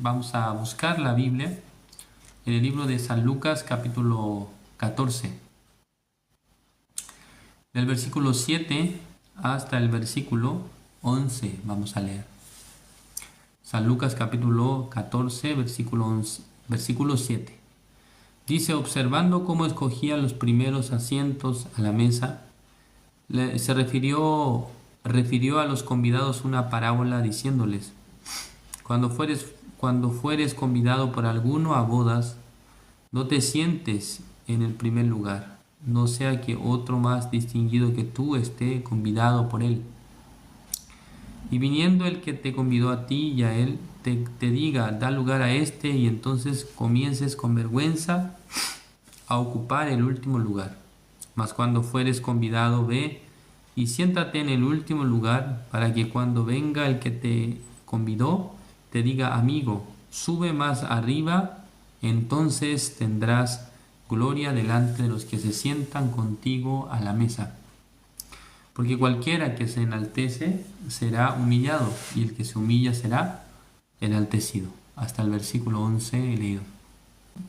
vamos a buscar la Biblia en el libro de San Lucas capítulo 14. Del versículo 7 hasta el versículo 11 vamos a leer. San Lucas capítulo 14, versículo 7. Dice: observando cómo escogían los primeros asientos a la mesa, se refirió a los convidados una parábola diciéndoles: cuando fueres convidado por alguno a bodas, no te sientes en el primer lugar, no sea que otro más distinguido que tú esté convidado por él. Y viniendo el que te convidó a ti y a él, te diga: da lugar a este, y entonces comiences con vergüenza a ocupar el último lugar. Mas cuando fueres convidado, ve y siéntate en el último lugar, para que cuando venga el que te convidó, te diga: amigo, sube más arriba, entonces tendrás gloria delante de los que se sientan contigo a la mesa. Porque cualquiera que se enaltece será humillado, y el que se humilla será enaltecido. Hasta el versículo 11 he leído.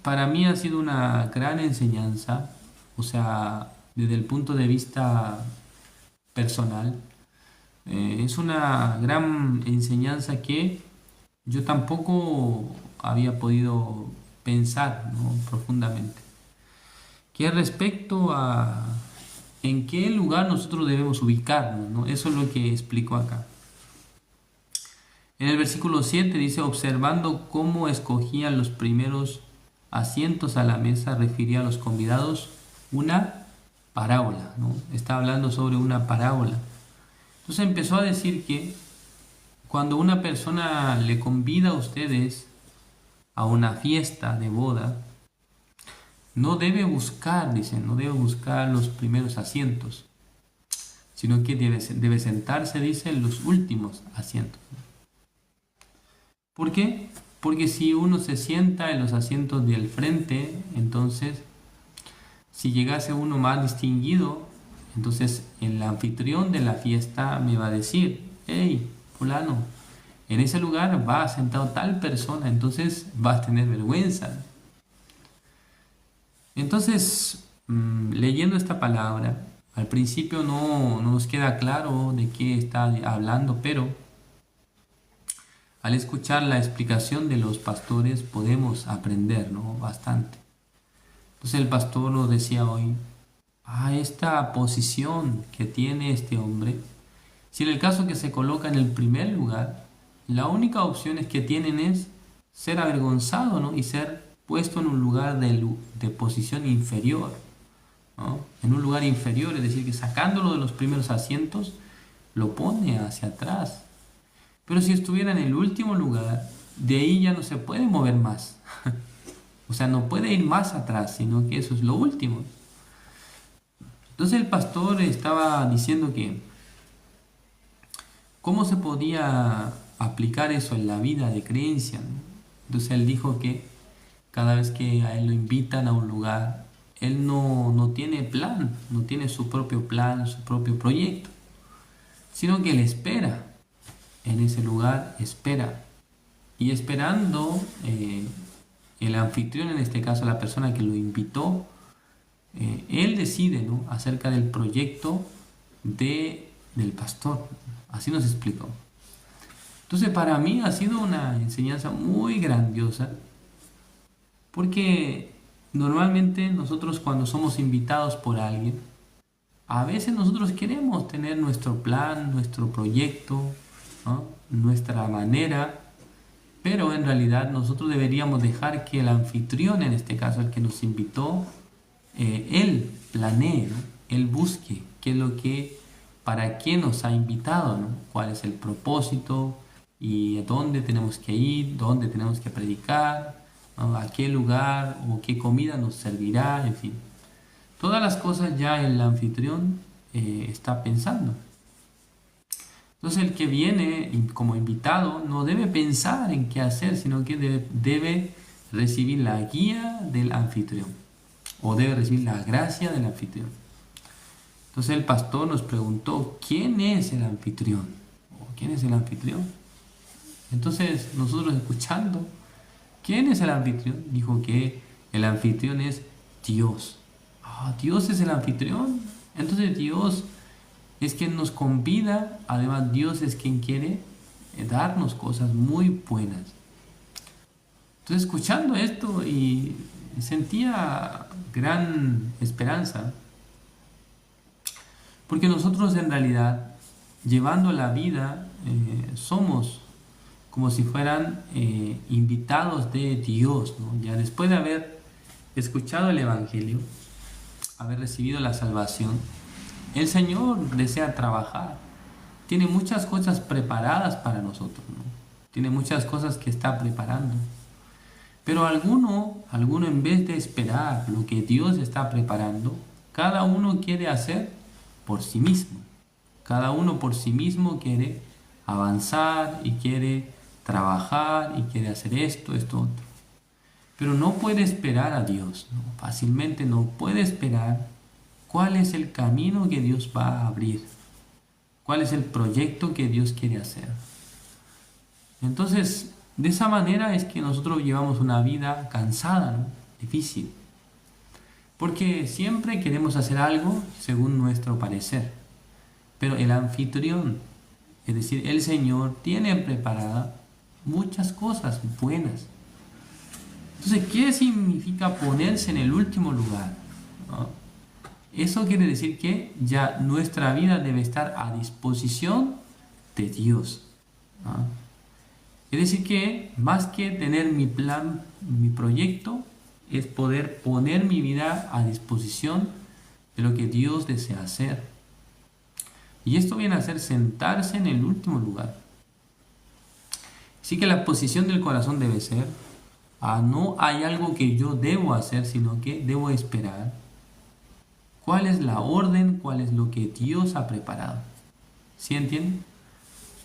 Para mí ha sido una gran enseñanza, o sea, desde el punto de vista personal, es una gran enseñanza que yo tampoco había podido pensar, ¿no?, profundamente. Que respecto a en qué lugar nosotros debemos ubicarnos, ¿no? Eso es lo que explico acá. En el versículo 7 dice: observando cómo escogían los primeros asientos a la mesa, refería a los convidados una parábola, ¿no? Está hablando sobre una parábola. Entonces empezó a decir que cuando una persona le convida a ustedes a una fiesta de boda, no debe buscar, dicen, no debe buscar los primeros asientos, sino que debe sentarse, dice, en los últimos asientos. ¿Por qué? Porque si uno se sienta en los asientos del frente, entonces, si llegase uno más distinguido, entonces el anfitrión de la fiesta me va a decir: hey, fulano, en ese lugar va sentado tal persona, entonces vas a tener vergüenza. Entonces, leyendo esta palabra, al principio no nos queda claro de qué está hablando, pero al escuchar la explicación de los pastores podemos aprender, ¿no?, bastante. Entonces el pastor nos decía hoy: esta posición que tiene este hombre, si en el caso que se coloca en el primer lugar, la única opción que tienen es ser avergonzado, ¿no?, y ser puesto en un lugar de posición inferior, ¿no?, en un lugar inferior, es decir, que sacándolo de los primeros asientos, lo pone hacia atrás. Pero si estuviera en el último lugar, de ahí ya no se puede mover más. O sea, no puede ir más atrás, sino que eso es lo último. Entonces el pastor estaba diciendo que ¿cómo se podía aplicar eso en la vida de creencia, ¿no? Entonces él dijo que cada vez que a él lo invitan a un lugar, él no tiene plan, no tiene su propio plan, su propio proyecto, sino que él espera en ese lugar, espera. Y esperando, el anfitrión, en este caso la persona que lo invitó, él decide, ¿no?, acerca del proyecto del pastor. Así nos explicó. Entonces para mí ha sido una enseñanza muy grandiosa, porque normalmente nosotros, cuando somos invitados por alguien, a veces nosotros queremos tener nuestro plan, nuestro proyecto, ¿no?, nuestra manera, pero en realidad nosotros deberíamos dejar que el anfitrión, en este caso el que nos invitó, él planee, ¿no?, él busque qué es lo que, para qué nos ha invitado, ¿no?, cuál es el propósito y a dónde tenemos que ir, dónde tenemos que predicar, ¿no?, a qué lugar o qué comida nos servirá, en fin. Todas las cosas ya el anfitrión está pensando. Entonces el que viene como invitado no debe pensar en qué hacer, sino que debe recibir la guía del anfitrión, o debe recibir la gracia del anfitrión. Entonces el pastor nos preguntó: ¿quién es el anfitrión? ¿O quién es el anfitrión? Entonces nosotros, escuchando, ¿Quién es el anfitrión? Dijo que el anfitrión es Dios. Dios es el anfitrión. Entonces Dios es quien nos convida. Además Dios es quien quiere darnos cosas muy buenas. Entonces escuchando esto y sentía gran esperanza. Porque nosotros en realidad, llevando la vida, somos como si fueran invitados de Dios, ¿no? Ya después de haber escuchado el Evangelio, haber recibido la salvación, el Señor desea trabajar. Tiene muchas cosas preparadas para nosotros, ¿no? Tiene muchas cosas que está preparando. Pero alguno en vez de esperar lo que Dios está preparando, cada uno quiere hacer por sí mismo. Cada uno por sí mismo quiere avanzar y quiere trabajar y quiere hacer esto, otro. Pero no puede esperar a Dios, ¿no? Fácilmente no puede esperar cuál es el camino que Dios va a abrir, cuál es el proyecto que Dios quiere hacer. Entonces, de esa manera es que nosotros llevamos una vida cansada, ¿no? Difícil. Porque siempre queremos hacer algo según nuestro parecer. Pero el anfitrión, es decir, el Señor, tiene preparadas muchas cosas buenas. Entonces, ¿qué significa ponerse en el último lugar? ¿No? Eso quiere decir que ya nuestra vida debe estar a disposición de Dios. ¿No? Es decir que más que tener mi plan, mi proyecto, es poder poner mi vida a disposición de lo que Dios desea hacer. Y esto viene a ser sentarse en el último lugar. Así que la posición del corazón debe ser, no hay algo que yo debo hacer, sino que debo esperar. ¿Cuál es la orden? ¿Cuál es lo que Dios ha preparado? ¿Sí entienden?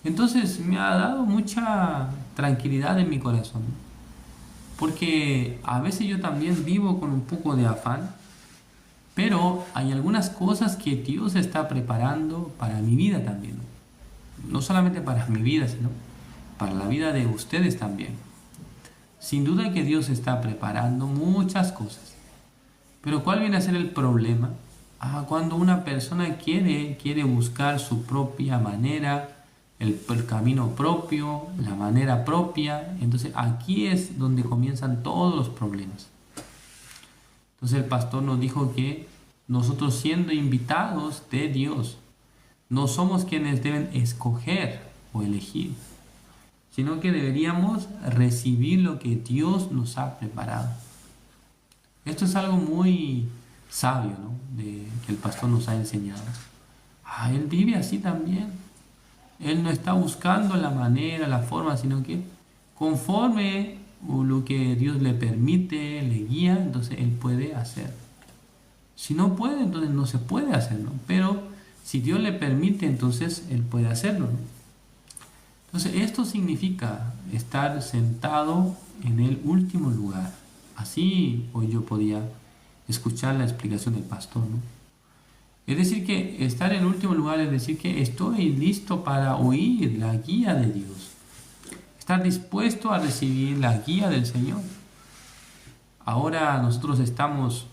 Entonces me ha dado mucha tranquilidad en mi corazón. Porque a veces yo también vivo con un poco de afán, pero hay algunas cosas que Dios está preparando para mi vida también. No solamente para mi vida, sino para la vida de ustedes también. Sin duda que Dios está preparando muchas cosas. Pero ¿cuál viene a ser el problema? Cuando una persona quiere buscar su propia manera, el camino propio, la manera propia. Entonces aquí es donde comienzan todos los problemas. Entonces el pastor nos dijo que nosotros, siendo invitados de Dios, no somos quienes deben escoger o elegir, sino que deberíamos recibir lo que Dios nos ha preparado. Esto es algo muy sabio, ¿no? Que el pastor nos ha enseñado. Él vive así también. Él no está buscando la manera, la forma, sino que conforme lo que Dios le permite, le guía, entonces Él puede hacer. Si no puede, entonces no se puede hacer, ¿no? Pero si Dios le permite, entonces Él puede hacerlo, ¿no? Entonces esto significa estar sentado en el último lugar. Así hoy yo podía escuchar la explicación del pastor, ¿no? Es decir que estar en el último lugar es decir que estoy listo para oír la guía de Dios. Estar dispuesto a recibir la guía del Señor. Ahora nosotros estamos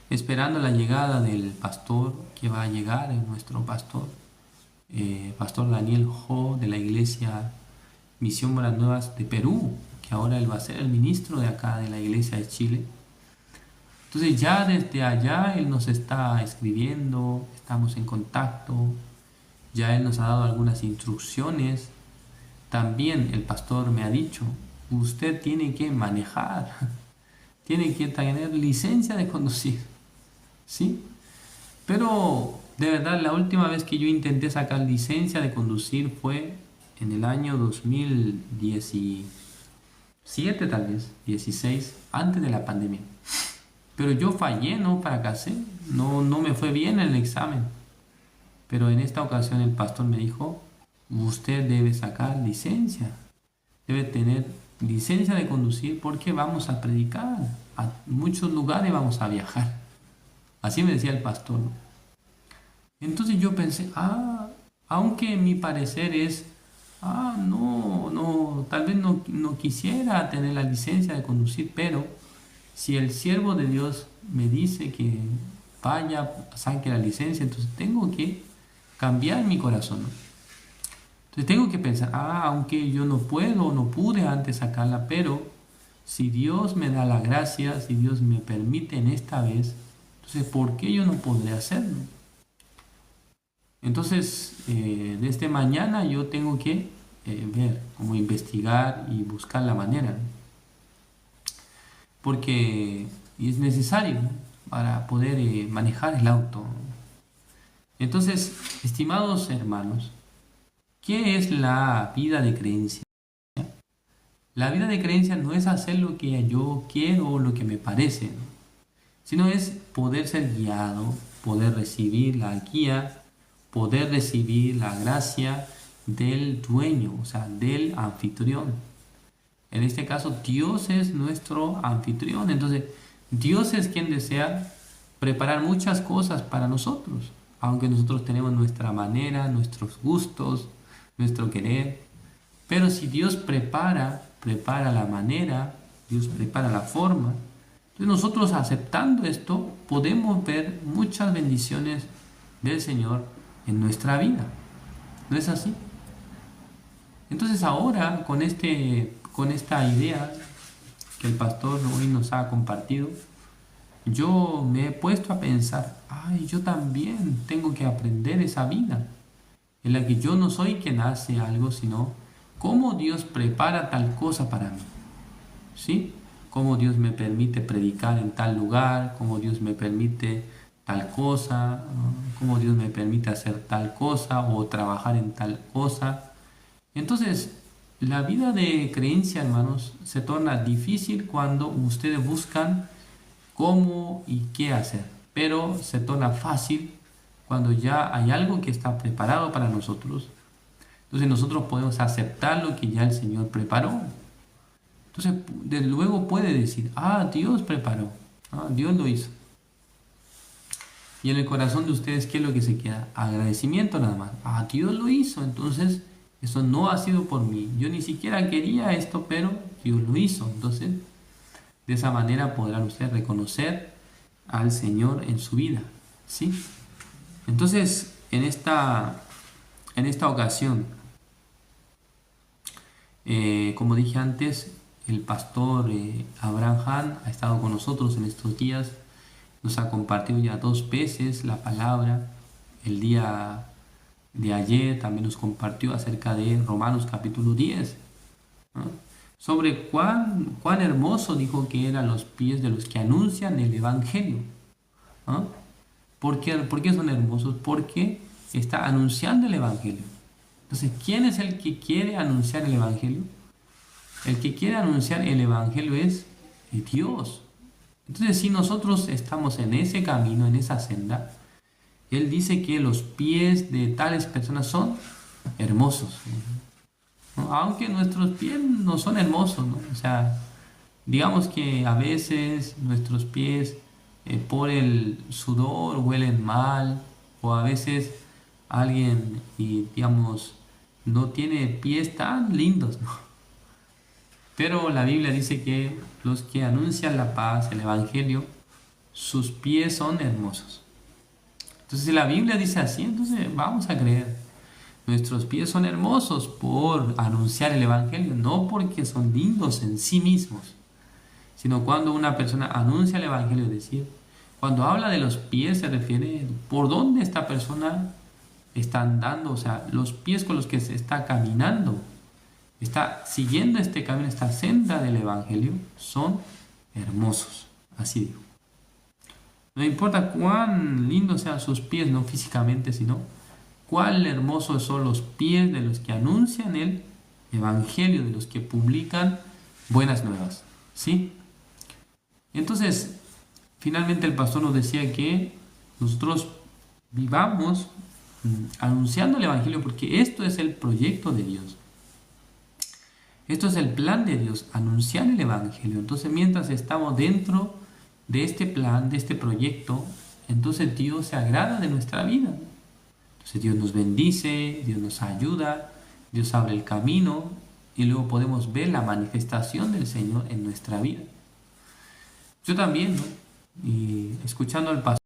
esperando la llegada del pastor que va a llegar, nuestro pastor, Pastor Daniel Ho, de la iglesia Misión Buenas Nuevas de Perú, que ahora él va a ser el ministro de acá de la iglesia de Chile. Entonces ya desde allá Él nos está escribiendo, estamos en contacto, ya Él nos ha dado algunas instrucciones. También el pastor me ha dicho, usted tiene que manejar, tiene que tener licencia de conducir, ¿sí? Pero de verdad la última vez que yo intenté sacar licencia de conducir fue en el año 2017 tal vez, 16, antes de la pandemia. Pero yo fallé, no fracasé, no me fue bien el examen. Pero en esta ocasión el pastor me dijo, usted debe sacar licencia, debe tener licencia de conducir porque vamos a predicar, a muchos lugares vamos a viajar. Así me decía el pastor. Entonces yo pensé, aunque mi parecer es no, tal vez no quisiera tener la licencia de conducir, pero si el siervo de Dios me dice que vaya, saque la licencia, entonces tengo que cambiar mi corazón, ¿no? Entonces tengo que pensar, aunque yo no puedo o no pude antes sacarla, pero si Dios me da la gracia, si Dios me permite en esta vez, entonces ¿por qué yo no podré hacerlo? Entonces, desde mañana yo tengo que ver, cómo investigar y buscar la manera, ¿no? Porque es necesario, ¿no?, para poder manejar el auto. Entonces, estimados hermanos, ¿qué es la vida de creencia? La vida de creencia no es hacer lo que yo quiero o lo que me parece, ¿no?, sino es poder ser guiado, poder recibir la guía, poder recibir la gracia del dueño, o sea, del anfitrión. En este caso, Dios es nuestro anfitrión. Entonces, Dios es quien desea preparar muchas cosas para nosotros, aunque nosotros tenemos nuestra manera, nuestros gustos, nuestro querer. Pero si Dios prepara la manera, Dios prepara la forma, entonces nosotros aceptando esto podemos ver muchas bendiciones del Señor en nuestra vida. ¿No es así? Entonces ahora con esta idea que el pastor hoy nos ha compartido, yo me he puesto a pensar, yo también tengo que aprender esa vida, en la que yo no soy quien hace algo, sino cómo Dios prepara tal cosa para mí, ¿sí? Cómo Dios me permite predicar en tal lugar, cómo Dios me permite tal cosa, cómo Dios me permite hacer tal cosa o trabajar en tal cosa. Entonces, la vida de creencia, hermanos, se torna difícil cuando ustedes buscan cómo y qué hacer, pero se torna fácil cuando ya hay algo que está preparado para nosotros. Entonces nosotros podemos aceptar lo que ya el Señor preparó. Entonces, desde luego puede decir, Dios preparó, Dios lo hizo. Y en el corazón de ustedes, ¿qué es lo que se queda? Agradecimiento nada más. Dios lo hizo, entonces eso no ha sido por mí. Yo ni siquiera quería esto, pero Dios lo hizo. Entonces, de esa manera podrán ustedes reconocer al Señor en su vida, ¿sí? Entonces, en esta ocasión, como dije antes, el pastor Abraham Han ha estado con nosotros en estos días. Nos ha compartido ya 2 veces la palabra. El día de ayer también nos compartió acerca de Romanos capítulo 10, ¿no?, sobre cuán hermoso dijo que eran los pies de los que anuncian el Evangelio, ¿no? ¿Por qué son hermosos? Porque está anunciando el Evangelio. Entonces, ¿quién es el que quiere anunciar el Evangelio? El que quiere anunciar el Evangelio es Dios. Entonces, si nosotros estamos en ese camino, en esa senda, Él dice que los pies de tales personas son hermosos, ¿no? Aunque nuestros pies no son hermosos, ¿no? O sea, digamos que a veces nuestros pies por el sudor huelen mal, o a veces alguien, digamos, no tiene pies tan lindos, ¿no? Pero la Biblia dice que los que anuncian la paz, el Evangelio, sus pies son hermosos. Entonces, si la Biblia dice así, entonces vamos a creer. Nuestros pies son hermosos por anunciar el Evangelio, no porque son lindos en sí mismos, sino cuando una persona anuncia el Evangelio, es decir, cuando habla de los pies se refiere por dónde esta persona está andando, o sea, los pies con los que se está caminando, está siguiendo este camino, esta senda del Evangelio, son hermosos, así digo. No importa cuán lindos sean sus pies, no físicamente, sino cuán hermosos son los pies de los que anuncian el Evangelio, de los que publican buenas nuevas, ¿sí? Entonces, finalmente el pastor nos decía que nosotros vivamos anunciando el Evangelio, porque esto es el proyecto de Dios. Esto es el plan de Dios, anunciar el Evangelio. Entonces, mientras estamos dentro de este plan, de este proyecto, entonces Dios se agrada de nuestra vida. Entonces Dios nos bendice, Dios nos ayuda, Dios abre el camino y luego podemos ver la manifestación del Señor en nuestra vida. Yo también, ¿no? Y escuchando al pastor,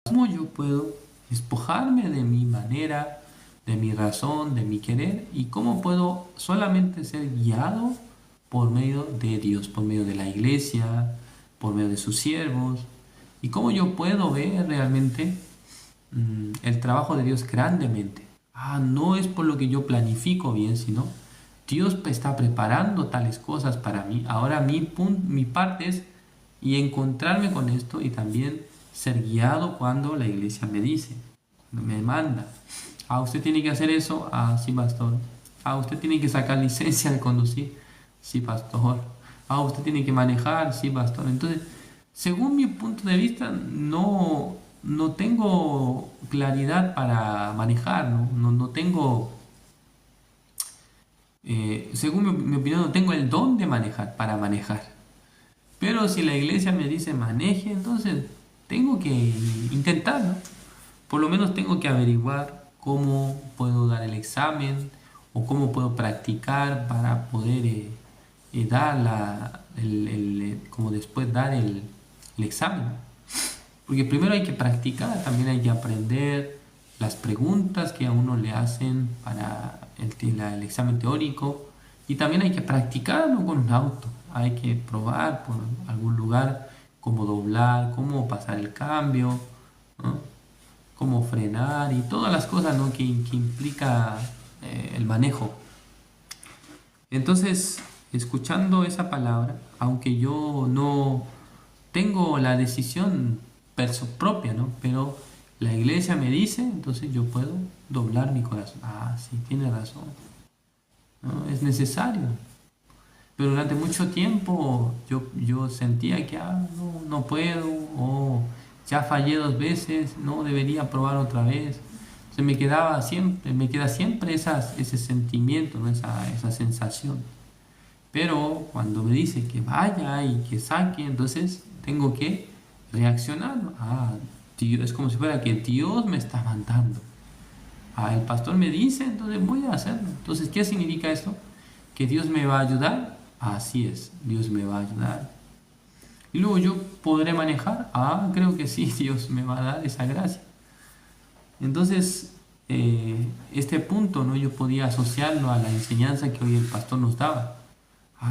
¿cómo yo puedo despojarme de mi manera, de mi razón, de mi querer? ¿Y cómo puedo solamente ser guiado por medio de Dios, por medio de la iglesia, por medio de sus siervos? ¿Y cómo yo puedo ver realmente el trabajo de Dios grandemente? No es por lo que yo planifico bien, sino Dios está preparando tales cosas para mí. Ahora mi parte es y encontrarme con esto y también ser guiado cuando la iglesia me dice, me manda. Usted tiene que hacer eso. Sí, pastor. Usted tiene que sacar licencia de conducir. Sí, pastor. Usted tiene que manejar. Sí, pastor. Entonces, según mi punto de vista, no tengo claridad para manejar, no tengo, según mi opinión, no tengo el don de manejar, para manejar. Pero si la iglesia me dice maneje, entonces tengo que intentar, ¿no? Por lo menos tengo que averiguar cómo puedo dar el examen o cómo puedo practicar para poder dar como después dar el examen. Porque primero hay que practicar, también hay que aprender las preguntas que a uno le hacen para el examen teórico, y también hay que practicarlo con un auto. Hay que probar por algún lugar cómo doblar, cómo pasar el cambio, ¿no? Cómo frenar y todas las cosas, ¿no? que implica el manejo. Entonces, escuchando esa palabra, aunque yo no tengo la decisión propia, ¿no? Pero la iglesia me dice, entonces yo puedo doblar mi corazón. Sí, tiene razón, ¿no? Es necesario. Pero durante mucho tiempo yo sentía que no puedo, o ya fallé 2 veces, no debería probar otra vez. Me queda siempre ese sentimiento, ¿no? esa sensación. Pero cuando me dice que vaya y que saque, entonces tengo que reaccionar, ¿no? Dios, es como si fuera que Dios me está mandando. El pastor me dice, entonces voy a hacerlo. Entonces, ¿qué significa esto? ¿Que Dios me va a ayudar? Así es, Dios me va a ayudar. Y luego yo podré manejar. Creo que sí, Dios me va a dar esa gracia. Entonces, este punto, ¿no? Yo podía asociarlo a la enseñanza que hoy el pastor nos daba.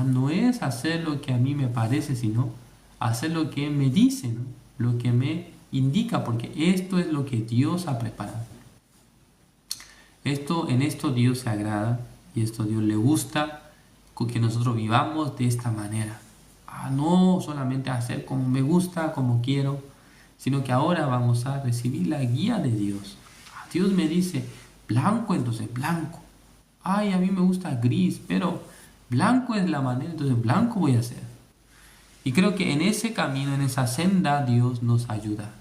No es hacer lo que a mí me parece, sino hacer lo que me dice, ¿no? Lo que me indica, porque esto es lo que Dios ha preparado. En esto Dios se agrada, y esto Dios le gusta, que nosotros vivamos de esta manera. No solamente hacer como me gusta, como quiero, sino que ahora vamos a recibir la guía de Dios. Dios me dice blanco, entonces blanco. A mí me gusta gris, pero blanco es la manera, entonces blanco voy a hacer. Y creo que en ese camino, en esa senda, Dios nos ayuda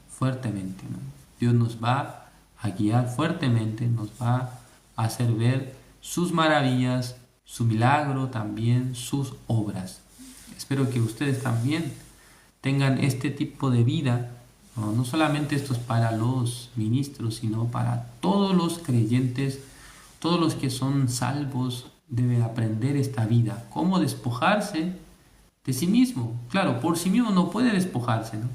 fuertemente, ¿no? Dios nos va a guiar fuertemente, nos va a hacer ver sus maravillas, su milagro también, sus obras. Espero que ustedes también tengan este tipo de vida. No solamente esto es para los ministros, sino para todos los creyentes, todos los que son salvos deben aprender esta vida, cómo despojarse de sí mismo. Claro, por sí mismo no puede despojarse, ¿no?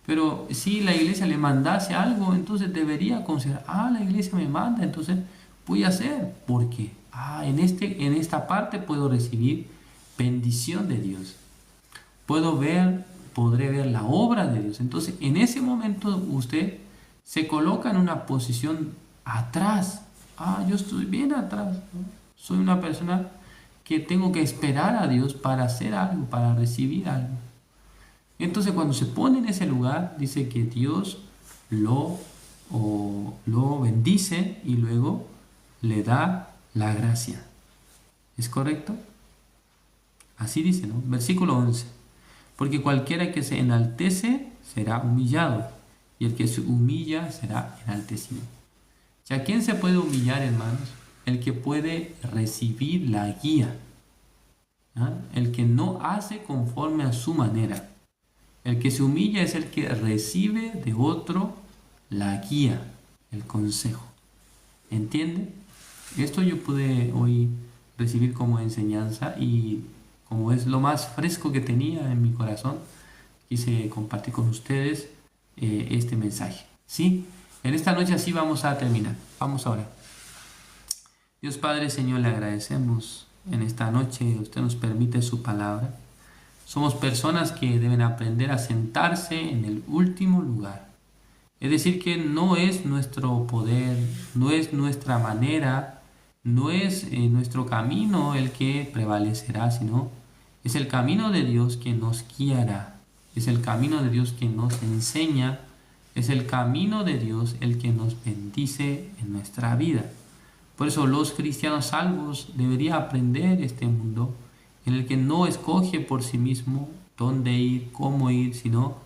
Pero si la iglesia le mandase algo, entonces debería considerar, la iglesia me manda, entonces voy a hacer, porque en esta parte puedo recibir bendición de Dios. Podré ver la obra de Dios. Entonces, en ese momento usted se coloca en una posición atrás. Yo estoy bien atrás, ¿no? Soy una persona que tengo que esperar a Dios para hacer algo, para recibir algo. Entonces, cuando se pone en ese lugar, dice que Dios lo bendice y luego le da la gracia. ¿Es correcto? Así dice, ¿no? Versículo 11. Porque cualquiera que se enaltece será humillado, y el que se humilla será enaltecido. ¿A quién se puede humillar, hermanos? El que puede recibir la guía. El que no hace conforme a su manera. El que se humilla es el que recibe de otro la guía, el consejo. ¿Entiende? Esto yo pude hoy recibir como enseñanza y como es lo más fresco que tenía en mi corazón, quise compartir con ustedes este mensaje. ¿Sí? En esta noche así vamos a terminar. Vamos ahora. Dios Padre, Señor, le agradecemos en esta noche. Usted nos permite su palabra. Somos personas que deben aprender a sentarse en el último lugar. Es decir, que no es nuestro poder, no es nuestra manera, no es nuestro camino el que prevalecerá, sino es el camino de Dios que nos guiará. Es el camino de Dios que nos enseña. Es el camino de Dios el que nos bendice en nuestra vida. Por eso los cristianos salvos deberían aprender este mundo en el que no escoge por sí mismo dónde ir, cómo ir, sino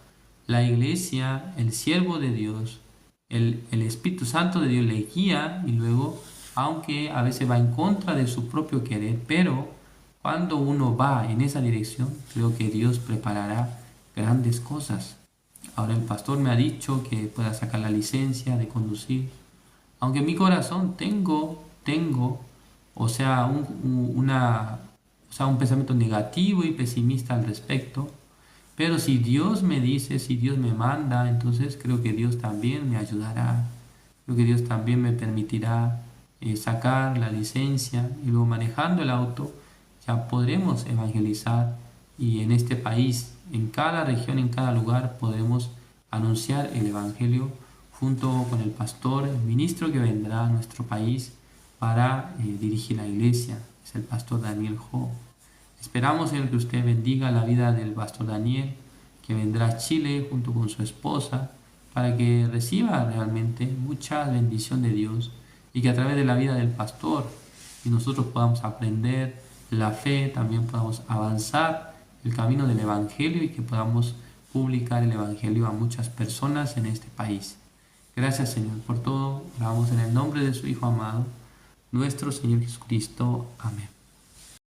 la iglesia, el siervo de Dios, el Espíritu Santo de Dios le guía y luego, aunque a veces va en contra de su propio querer, pero cuando uno va en esa dirección, creo que Dios preparará grandes cosas. Ahora el pastor me ha dicho que pueda sacar la licencia de conducir, aunque en mi corazón tengo, un pensamiento negativo y pesimista al respecto. Pero si Dios me dice, si Dios me manda, entonces creo que Dios también me ayudará. Creo que Dios también me permitirá sacar la licencia y luego manejando el auto ya podremos evangelizar y en este país, en cada región, en cada lugar podremos anunciar el evangelio junto con el pastor, el ministro que vendrá a nuestro país para dirigir la iglesia. Es el pastor Daniel Ho. Esperamos, Señor, que usted bendiga la vida del pastor Daniel, que vendrá a Chile junto con su esposa, para que reciba realmente mucha bendición de Dios y que a través de la vida del pastor y nosotros podamos aprender la fe, también podamos avanzar el camino del Evangelio y que podamos publicar el Evangelio a muchas personas en este país. Gracias, Señor, por todo. Oramos en el nombre de su Hijo amado, nuestro Señor Jesucristo. Amén.